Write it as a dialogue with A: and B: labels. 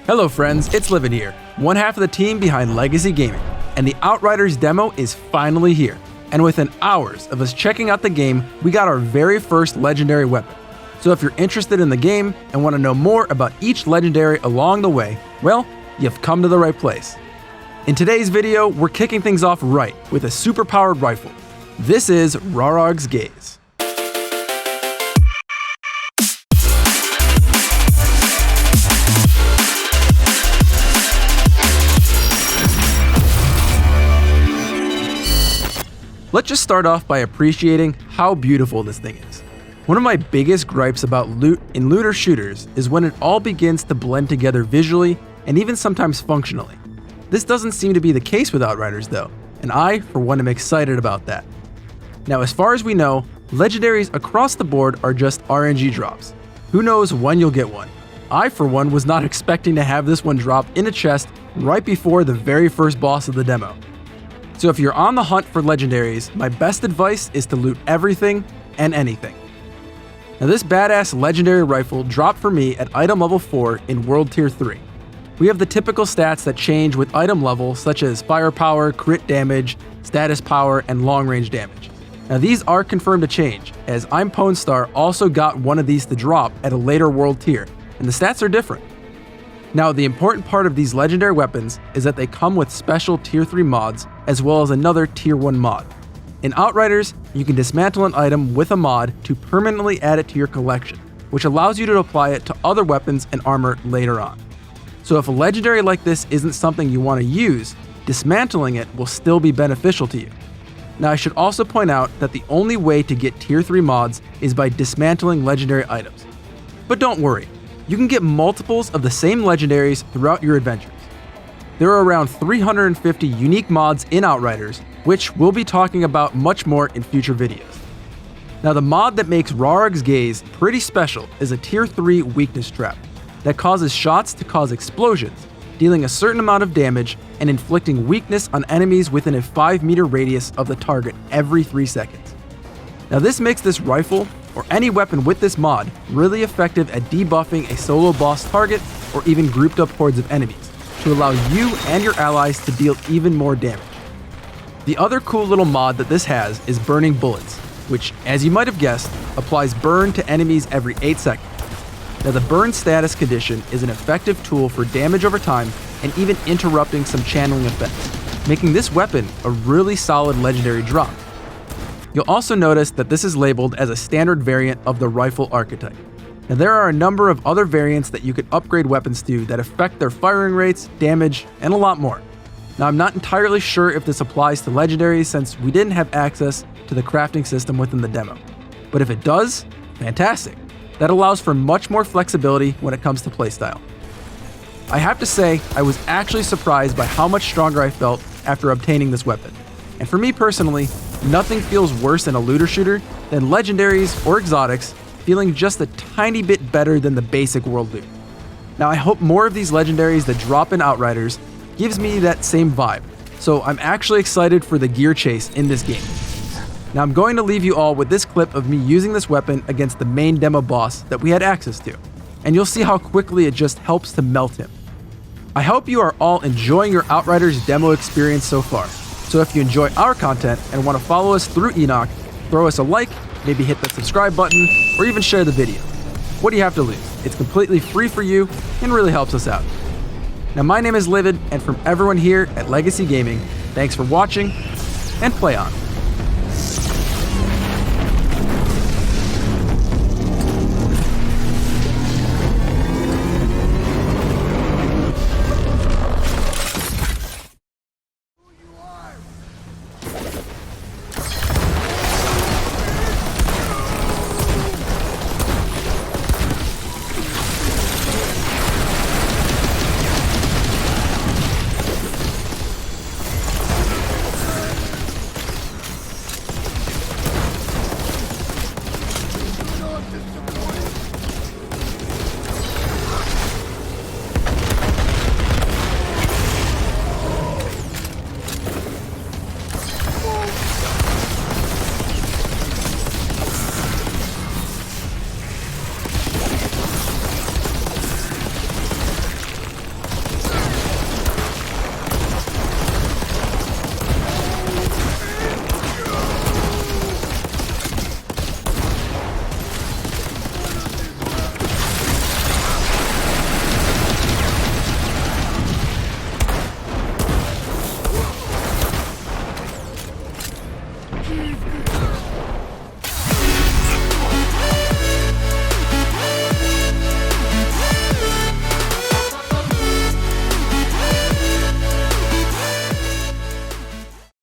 A: Hello friends, it's Livid here, one half of the team behind Legacy Gaming, and the Outriders demo is finally here. And within hours of us checking out the game, we got our very first legendary weapon. So if you're interested in the game and want to know more about each legendary along the way, well, you've come to the right place. In today's video, we're kicking things off right with a super-powered rifle. This is Rarog's Gaze. Let's just start off by appreciating how beautiful this thing is. One of my biggest gripes about loot in looter shooters is when it all begins to blend together visually and even sometimes functionally. This doesn't seem to be the case with Outriders though, and I, for one, am excited about that. Now, as far as we know, legendaries across the board are just RNG drops. Who knows when you'll get one? I, for one, was not expecting to have this one drop in a chest right before the very first boss of the demo. So if you're on the hunt for legendaries, my best advice is to loot everything and anything. Now this badass legendary rifle dropped for me at item level 4 in World Tier 3. We have the typical stats that change with item level, such as firepower, crit damage, status power, and long range damage. Now these are confirmed to change, as I'm Pwnstar also got one of these to drop at a later world tier, and the stats are different. Now, the important part of these legendary weapons is that they come with special Tier 3 mods, as well as another Tier 1 mod. In Outriders, you can dismantle an item with a mod to permanently add it to your collection, which allows you to apply it to other weapons and armor later on. So if a legendary like this isn't something you want to use, dismantling it will still be beneficial to you. Now, I should also point out that the only way to get Tier 3 mods is by dismantling legendary items. But don't worry. You can get multiples of the same legendaries throughout your adventures. There are around 350 unique mods in Outriders, which we'll be talking about much more in future videos. Now the mod that makes Rarog's Gaze pretty special is a Tier 3 weakness trap that causes shots to cause explosions, dealing a certain amount of damage and inflicting weakness on enemies within a 5-meter radius of the target every 3 seconds. Now this makes this rifle, or any weapon with this mod, really effective at debuffing a solo boss target or even grouped up hordes of enemies, to allow you and your allies to deal even more damage. The other cool little mod that this has is Burning Bullets, which, as you might have guessed, applies burn to enemies every 8 seconds. Now the burn status condition is an effective tool for damage over time and even interrupting some channeling effects, making this weapon a really solid legendary drop. You'll also notice that this is labeled as a standard variant of the rifle archetype. Now there are a number of other variants that you could upgrade weapons to that affect their firing rates, damage, and a lot more. Now I'm not entirely sure if this applies to legendaries since we didn't have access to the crafting system within the demo. But if it does, fantastic. That allows for much more flexibility when it comes to playstyle. I have to say, I was actually surprised by how much stronger I felt after obtaining this weapon. And for me personally, nothing feels worse in a looter shooter than legendaries or exotics feeling just a tiny bit better than the basic world loot. Now I hope more of these legendaries that drop in Outriders gives me that same vibe, so I'm actually excited for the gear chase in this game. Now I'm going to leave you all with this clip of me using this weapon against the main demo boss that we had access to, and you'll see how quickly it just helps to melt him. I hope you are all enjoying your Outriders demo experience so far. So if you enjoy our content and want to follow us through Enoch, throw us a like, maybe hit that subscribe button, or even share the video. What do you have to lose? It's completely free for you and really helps us out. Now my name is Livid, and from everyone here at Legacy Gaming, thanks for watching, and play on.